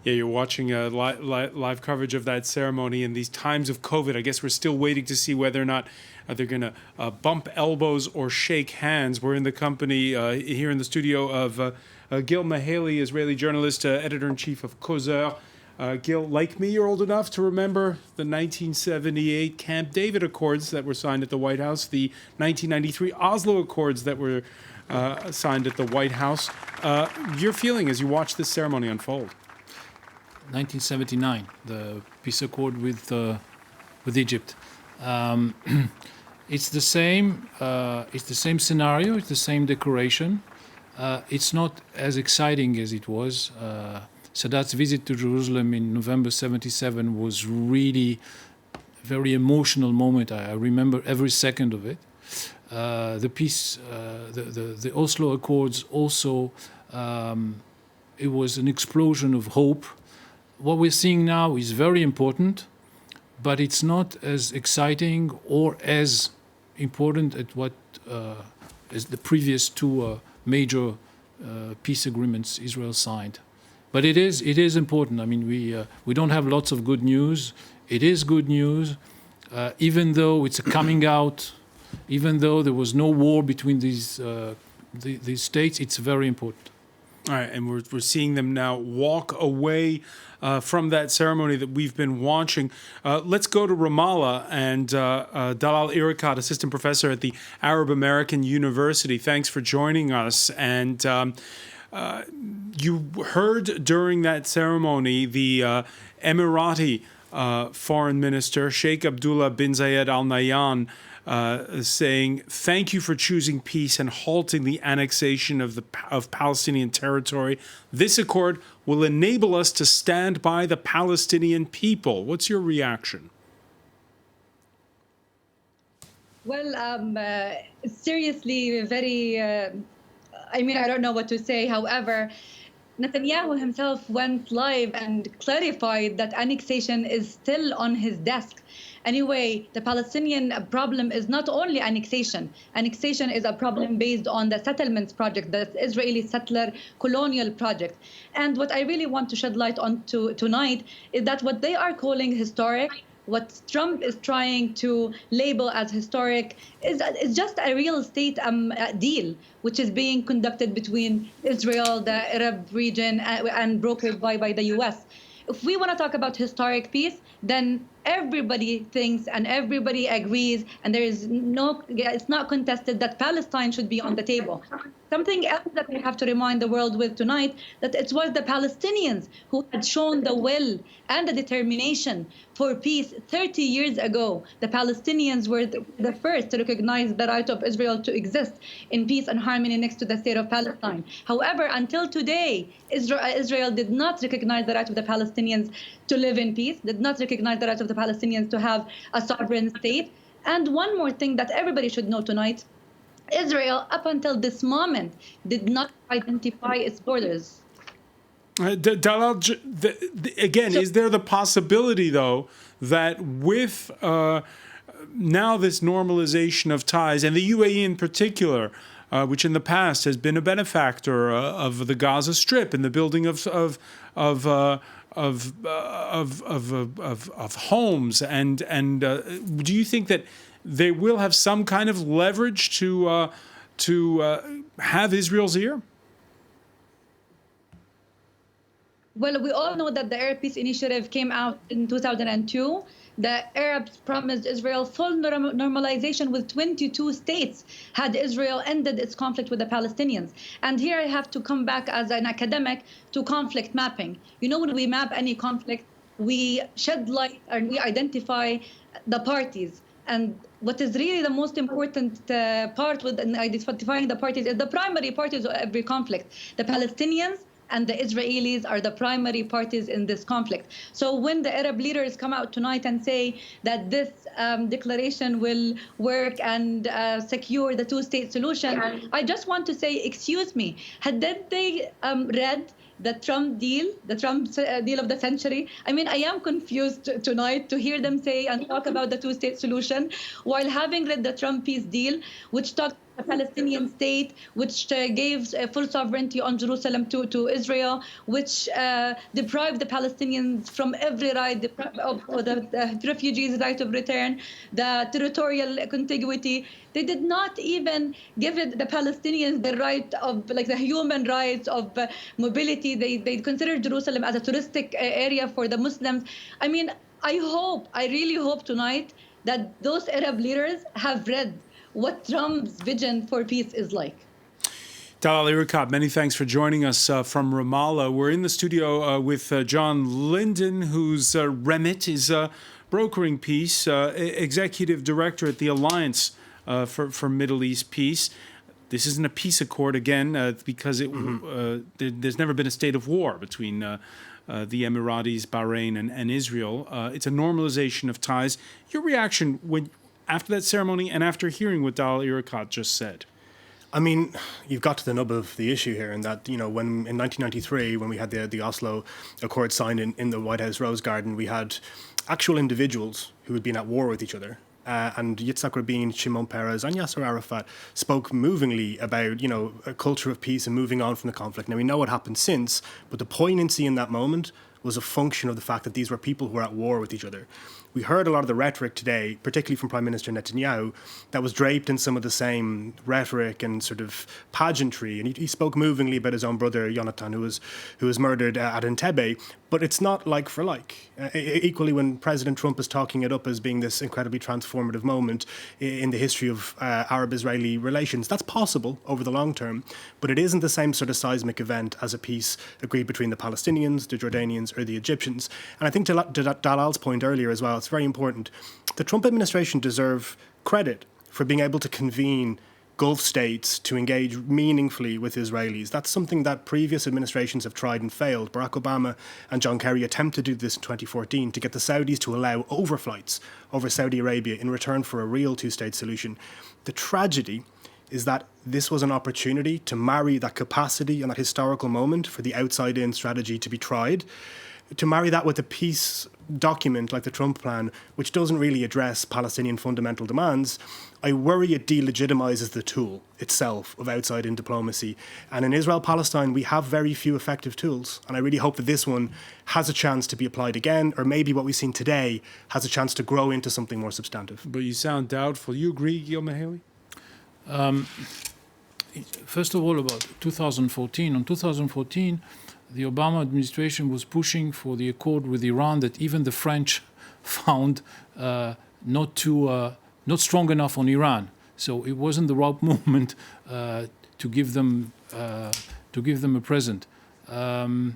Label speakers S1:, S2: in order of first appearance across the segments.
S1: Yeah, you're watching a live coverage of that ceremony in these times of COVID. I guess we're still waiting to see whether or not they're going to bump elbows or shake hands. We're in the company here in the studio of Gil Mahaley, Israeli journalist, editor-in-chief of Causeur. Gil, like me, you're old enough to remember the 1978 Camp David Accords that were signed at the White House, the 1993 Oslo Accords that were signed at the White House. Your feeling as you watch this ceremony unfold?
S2: 1979, the peace accord with Egypt. It's the same. It's the same scenario. It's the same decoration. It's not as exciting as it was. Sadat's visit to Jerusalem in November '77 was really a very emotional moment. I remember every second of it. The peace, the Oslo Accords also, it was an explosion of hope. What we're seeing now is very important, but it's not as exciting or as important as the previous two major peace agreements Israel signed. But it is important. I mean, we don't have lots of good news. It is good news, even though it's a coming out, even though there was no war between these states. It's very important.
S1: All right, and we're seeing them now walk away from that ceremony that we've been watching. Let's go to Ramallah and Dalal Irakat, assistant professor at the Arab American University. Thanks for joining us. And you heard during that ceremony the Emirati foreign minister, Sheikh Abdullah bin Zayed Al Nahyan, saying, "Thank you for choosing peace and halting the annexation of Palestinian territory. This accord will enable us to stand by the Palestinian people." What's your reaction?
S3: Well, seriously, very, I don't know what to say. However, Netanyahu himself went live and clarified that annexation is still on his desk. Anyway, the Palestinian problem is not only annexation. Annexation is a problem based on the settlements project, the Israeli settler colonial project. And what I really want to shed light on tonight is that what they are calling historic, what Trump is trying to label as historic, is just a real estate deal, which is being conducted between Israel, the Arab region, and brokered by the U.S. If we want to talk about historic peace, then everybody thinks and everybody agrees, and it's not contested that Palestine should be on the table. Something else that we have to remind the world with tonight, that it was the Palestinians who had shown the will and the determination for peace 30 years ago. The Palestinians were the first to recognize the right of Israel to exist in peace and harmony next to the state of Palestine. However, until today, Israel did not recognize the right of the Palestinians to live in peace, did not recognize the right of the Palestinians to have a sovereign state. And one more thing that everybody should know tonight, Israel, up until this moment, did not identify its borders.
S1: Dalal, again, is there the possibility, though, that with now this normalization of ties, and the UAE in particular, which in the past has been a benefactor of the Gaza Strip and the building of homes, and do you think that they will have some kind of leverage to have Israel's ear?
S3: Well, we all know that the Arab Peace Initiative came out in 2002. The Arabs promised Israel full normalization with 22 states had Israel ended its conflict with the Palestinians. And here I have to come back as an academic to conflict mapping. You know, when we map any conflict, we shed light and we identify the parties. And what is really the most important part with identifying the parties is the primary parties of every conflict. The Palestinians and the Israelis are the primary parties in this conflict. So when the Arab leaders come out tonight and say that this declaration will work and secure the two-state solution, I just want to say, excuse me, had they read the Trump deal, the Trump deal of the century? I mean, I am confused tonight to hear them say and talk about the two-state solution while having read the Trump peace deal, which talked a Palestinian state, which gave full sovereignty on Jerusalem to Israel, which deprived the Palestinians from every right, the refugees' right of return, the territorial contiguity. They did not even give the Palestinians the right of, like, the human rights of mobility. They considered Jerusalem as a touristic area for the Muslims. I mean, I really hope tonight that those Arab leaders have read what Trump's vision for peace is like.
S1: Dalal Irakat, many thanks for joining us from Ramallah. We're in the studio with John Linden, whose remit is brokering peace, executive director at the Alliance for Middle East Peace. This isn't a peace accord, again, because there's never been a state of war between the Emiratis, Bahrain, and Israel. It's a normalization of ties. Your reaction after that ceremony and after hearing what Dalal Irakat just said?
S4: I mean, you've got to the nub of the issue here, in that, when in 1993, when we had the Oslo Accord signed in the White House Rose Garden, we had actual individuals who had been at war with each other. And Yitzhak Rabin, Shimon Peres, and Yasser Arafat spoke movingly about, a culture of peace and moving on from the conflict. Now, we know what happened since, but the poignancy in that moment was a function of the fact that these were people who were at war with each other. We heard a lot of the rhetoric today, particularly from Prime Minister Netanyahu, that was draped in some of the same rhetoric and sort of pageantry. And he spoke movingly about his own brother, Yonatan, who was murdered at Entebbe. But it's not like for like. Equally, when President Trump is talking it up as being this incredibly transformative moment in the history of Arab-Israeli relations, that's possible over the long term, but it isn't the same sort of seismic event as a peace agreed between the Palestinians, the Jordanians, or the Egyptians. And I think to Dalal's point earlier as well, it's very important. The Trump administration deserve credit for being able to convene Gulf states to engage meaningfully with Israelis. That's something that previous administrations have tried and failed. Barack Obama and John Kerry attempted to do this in 2014 to get the Saudis to allow overflights over Saudi Arabia in return for a real two-state solution. The tragedy is that this was an opportunity to marry that capacity and that historical moment for the outside-in strategy to be tried, to marry that with a peace document like the Trump plan, which doesn't really address Palestinian fundamental demands. I worry it delegitimizes the tool itself of outside-in diplomacy. And in Israel-Palestine, we have very few effective tools. And I really hope that this one has a chance to be applied again, or maybe what we've seen today has a chance to grow into something more substantive.
S1: But you sound doubtful. You agree, Gil Mehaley?
S2: First of all, about 2014. On 2014, the Obama administration was pushing for the accord with Iran that even the French found not strong enough on Iran. So it wasn't the right moment to give them a present. As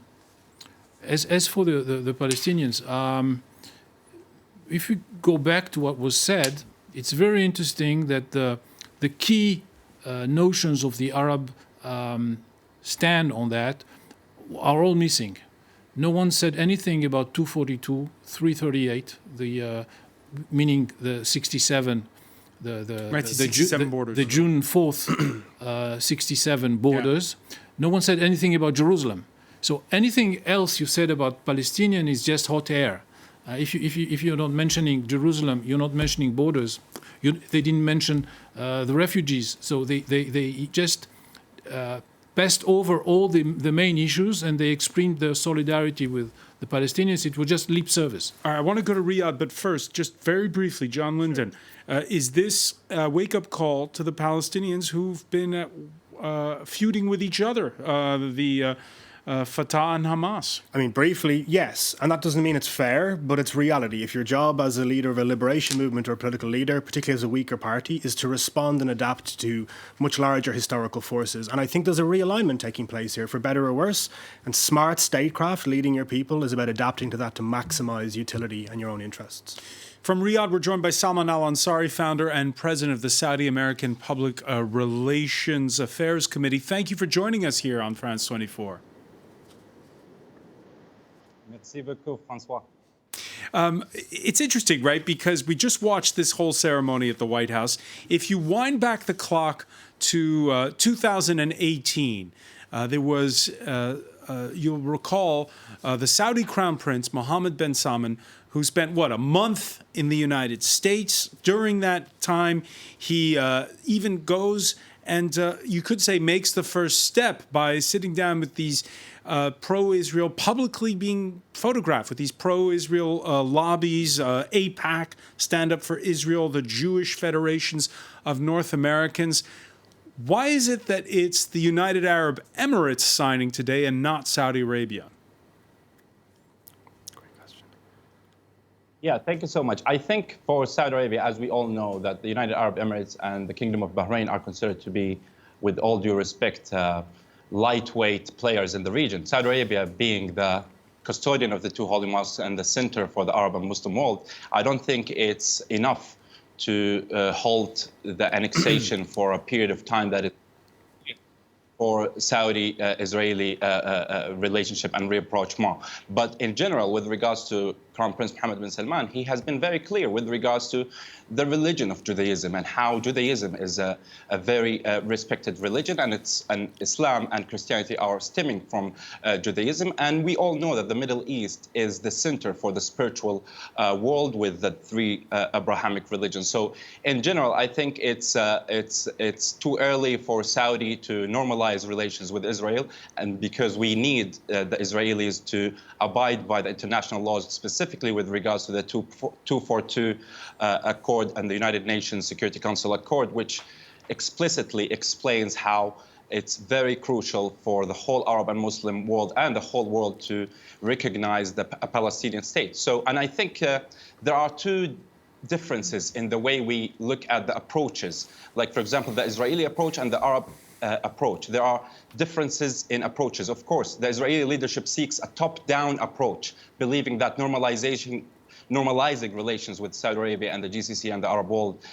S2: for the Palestinians, if you go back to what was said, it's very interesting that the key notions of the Arab stand on that are all missing. No one said anything about 242, 338, meaning the 67, the June 4th 67 borders. Yeah. No one said anything about Jerusalem. So anything else you said about Palestinian is just hot air. If you're not mentioning Jerusalem, you're not mentioning borders. They didn't mention the refugees. So they just passed over all the main issues, and they expressed their solidarity with the Palestinians. It was just lip service.
S1: All right, I want to go to Riyadh, but first, just very briefly, John Linden, is this a wake-up call to the Palestinians who've been feuding with each other, the Fatah and Hamas?
S4: I mean, briefly, yes. And that doesn't mean it's fair, but it's reality. If your job as a leader of a liberation movement or a political leader, particularly as a weaker party, is to respond and adapt to much larger historical forces. And I think there's a realignment taking place here, for better or worse. And smart statecraft, leading your people, is about adapting to that to maximize utility and your own interests.
S1: From Riyadh, we're joined by Salman Al-Ansari, founder and president of the Saudi American Public Relations Affairs Committee. Thank you for joining us here on France 24.
S5: Merci beaucoup, Francois.
S1: It's interesting, right? Because we just watched this whole ceremony at the White House. If you wind back the clock to 2018, there was, you'll recall, the Saudi Crown Prince, Mohammed bin Salman, who spent, a month in the United States. During that time, he even goes and you could say makes the first step by sitting down with these pro-Israel, publicly being photographed with these pro-Israel lobbies, AIPAC, Stand Up for Israel, the Jewish Federations of North Americans. Why is it that it's the United Arab Emirates signing today and not Saudi Arabia?
S6: Yeah, thank you so much. I think for Saudi Arabia, as we all know, that the United Arab Emirates and the Kingdom of Bahrain are considered to be, with all due respect, lightweight players in the region. Saudi Arabia being the custodian of the two holy mosques and the center for the Arab and Muslim world, I don't think it's enough to halt the annexation for a period of time that is for Saudi-Israeli relationship and rapprochement. But in general, with regards to Crown Prince Mohammed bin Salman, he has been very clear with regards to the religion of Judaism and how Judaism is a very respected religion, and Islam and Christianity are stemming from Judaism. And we all know that the Middle East is the center for the spiritual world with the three Abrahamic religions. So in general, I think it's too early for Saudi to normalize relations with Israel, and because we need the Israelis to abide by the international laws, specifically with regards to the 242 Accord and the United Nations Security Council Accord, which explicitly explains how it's very crucial for the whole Arab and Muslim world and the whole world to recognize a Palestinian state. So, and I think there are two differences in the way we look at the approaches. Like, for example, the Israeli approach and the Arab approach. There are differences in approaches. Of course, the Israeli leadership seeks a top-down approach, believing that normalizing relations with Saudi Arabia and the GCC and the Arab world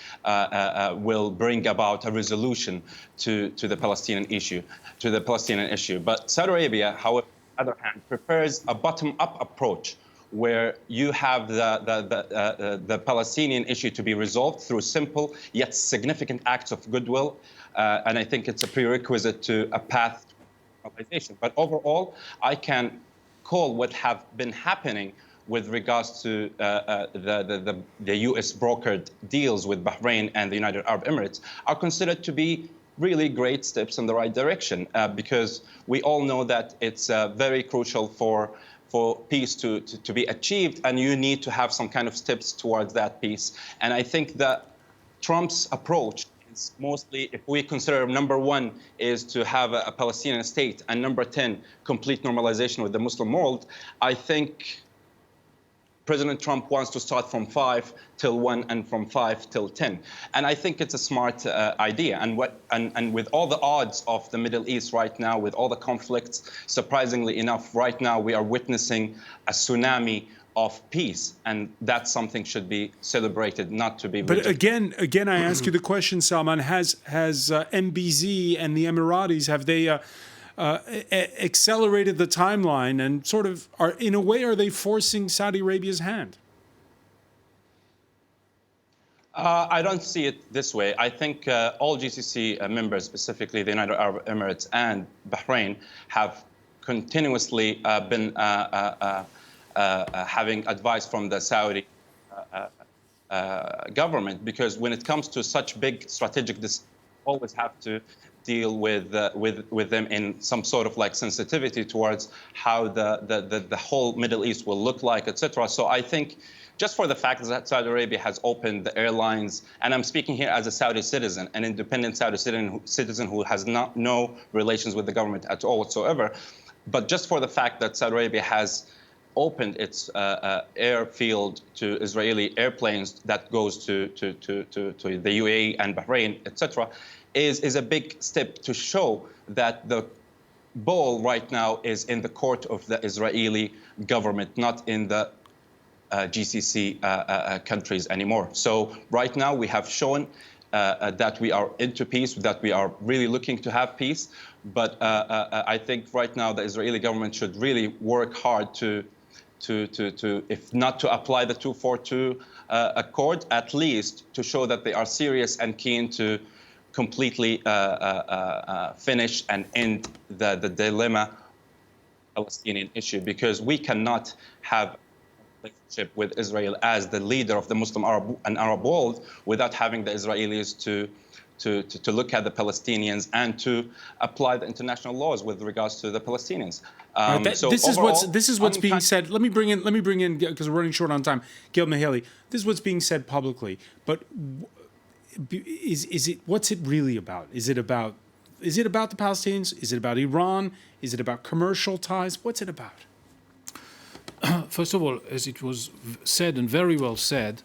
S6: will bring about a resolution to the Palestinian issue. But Saudi Arabia, however, on the other hand, prefers a bottom-up approach, where you have the Palestinian issue to be resolved through simple yet significant acts of goodwill. And I think it's a prerequisite to a path to normalization. But overall, I can call what have been happening with regards to the U.S. brokered deals with Bahrain and the United Arab Emirates are considered to be really great steps in the right direction, because we all know that it's very crucial for peace to be achieved, and you need to have some kind of steps towards that peace. And I think that Trump's approach is mostly, if we consider number one is to have a Palestinian state, and number 10, complete normalization with the Muslim world, I think President Trump wants to start from 5 till 1 and from 5 till 10. And I think it's a smart idea. And with all the odds of the Middle East right now, with all the conflicts, surprisingly enough, right now we are witnessing a tsunami of peace. And that's something should be celebrated, not to be
S1: But
S6: rejected.
S1: again, I ask you the question, Salman, has MBZ and the Emiratis, have they accelerated the timeline and sort of are, in a way, are they forcing Saudi Arabia's hand?
S6: I don't see it this way. I think all GCC members, specifically the United Arab Emirates and Bahrain, have continuously been having advice from the Saudi government, because when it comes to such big strategic decisions, always have to deal with them in some sort of like sensitivity towards how the whole Middle East will look like, etc. So I think just for the fact that Saudi Arabia has opened the airlines, and I'm speaking here as a Saudi citizen, an independent Saudi citizen who has no relations with the government at all whatsoever, but just for the fact that Saudi Arabia has opened its airfield to Israeli airplanes that goes to the UAE and Bahrain, etc., is a big step to show that the ball right now is in the court of the Israeli government, not in the GCC countries anymore. So right now we have shown that we are into peace, that we are really looking to have peace. But I think right now the Israeli government should really work hard to if not to apply the 242 Accord, at least to show that they are serious and keen to completely finish and end the dilemma Palestinian issue, because we cannot have a relationship with Israel as the leader of the Muslim Arab world without having the Israelis to look at the Palestinians and to apply the international laws with regards to the Palestinians.
S1: This is what's being said. Let me bring in because we're running short on time. Gil Mihaly, this is what's being said publicly. But what's it really about? Is it about the Palestinians? Is it about Iran? Is it about commercial ties? What's it about?
S2: First of all, as it was said and very well said,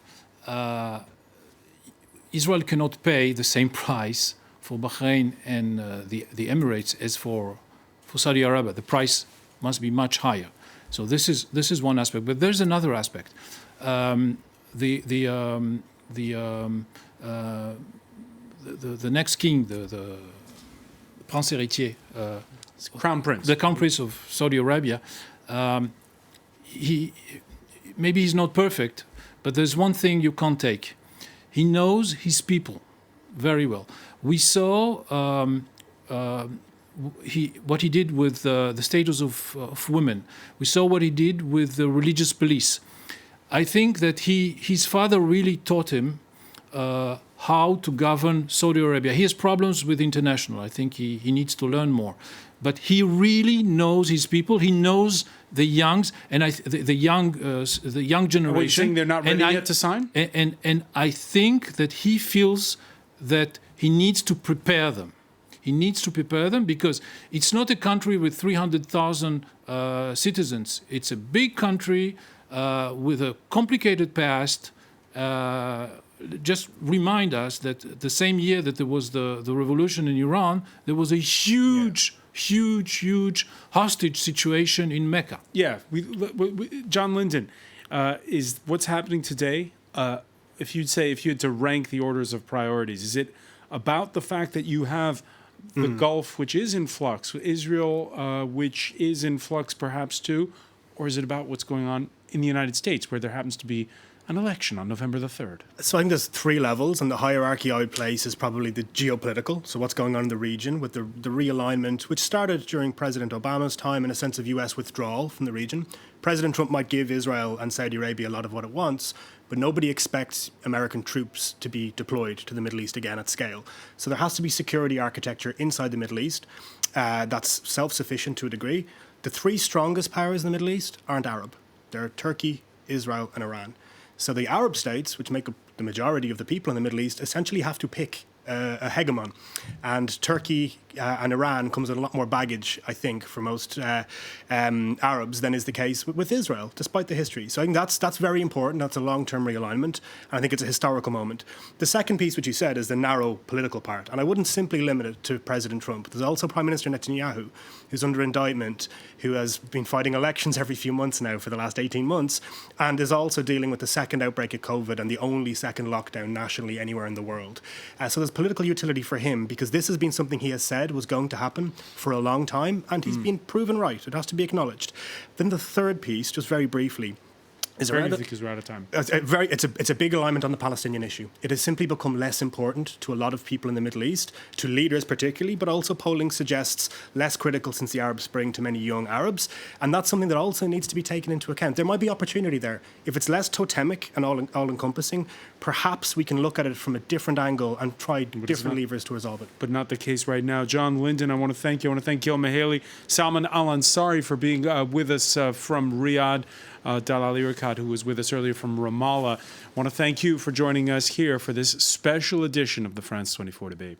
S2: Israel cannot pay the same price for Bahrain and the Emirates as for Saudi Arabia. The price must be much higher. So this is one aspect. But there's another aspect. The next king, the Prince Héritier,
S1: Crown Prince,
S2: the Crown Prince of Saudi Arabia. Maybe he's not perfect, but there's one thing you can't take. He knows his people very well. We saw what he did with the status of women. We saw what he did with the religious police. I think that his father really taught him how to govern Saudi Arabia. He has problems with international. I think he needs to learn more. But he really knows his people. He knows the youngs and the young generation.
S1: Are you saying they're not ready yet to sign?
S2: And I think that he feels that he needs to prepare them. He needs to prepare them because it's not a country with 300,000 citizens. It's a big country with a complicated past. Just remind us that the same year that there was the revolution in Iran, there was a huge hostage situation in Mecca.
S1: Yeah, John Linden, is what's happening today, if you had to rank the orders of priorities, is it about the fact that you have the Gulf, which is in flux, Israel, which is in flux perhaps too, or is it about what's going on in the United States, where there happens to be an election on November the 3rd?
S4: So I think there's three levels, and the hierarchy I would place is probably the geopolitical. So what's going on in the region with the realignment, which started during President Obama's time in a sense of US withdrawal from the region. President Trump might give Israel and Saudi Arabia a lot of what it wants, but nobody expects American troops to be deployed to the Middle East again at scale. So there has to be security architecture inside the Middle East that's self-sufficient to a degree. The three strongest powers in the Middle East aren't Arab. They're Turkey, Israel, and Iran. So the Arab states, which make up the majority of the people in the Middle East, essentially have to pick a hegemon. And Turkey and Iran comes with a lot more baggage, I think, for most Arabs than is the case with Israel, despite the history. So I think that's very important. That's a long-term realignment. And I think it's a historical moment. The second piece, which you said, is the narrow political part. And I wouldn't simply limit it to President Trump. There's also Prime Minister Netanyahu, who's under indictment, who has been fighting elections every few months now for the last 18 months, and is also dealing with the second outbreak of COVID and the only second lockdown nationally anywhere in the world. So there's political utility for him, because this has been something he has said was going to happen for a long time, and he's been proven right. It has to be acknowledged. Then the third piece, just very briefly, is
S1: because we're out of time.
S4: It's a big alignment on the Palestinian issue. It has simply become less important to a lot of people in the Middle East, to leaders particularly, but also polling suggests less critical since the Arab Spring to many young Arabs. And that's something that also needs to be taken into account. There might be opportunity there. If it's less totemic and all-encompassing, perhaps we can look at it from a different angle and try different levers to resolve it.
S1: But not the case right now. John Linden, I want to thank you. I want to thank Gil Mihaly, Salman Al-Ansari for being with us from Riyadh, Dalal Irakat, who was with us earlier from Ramallah. I want to thank you for joining us here for this special edition of the France 24 debate.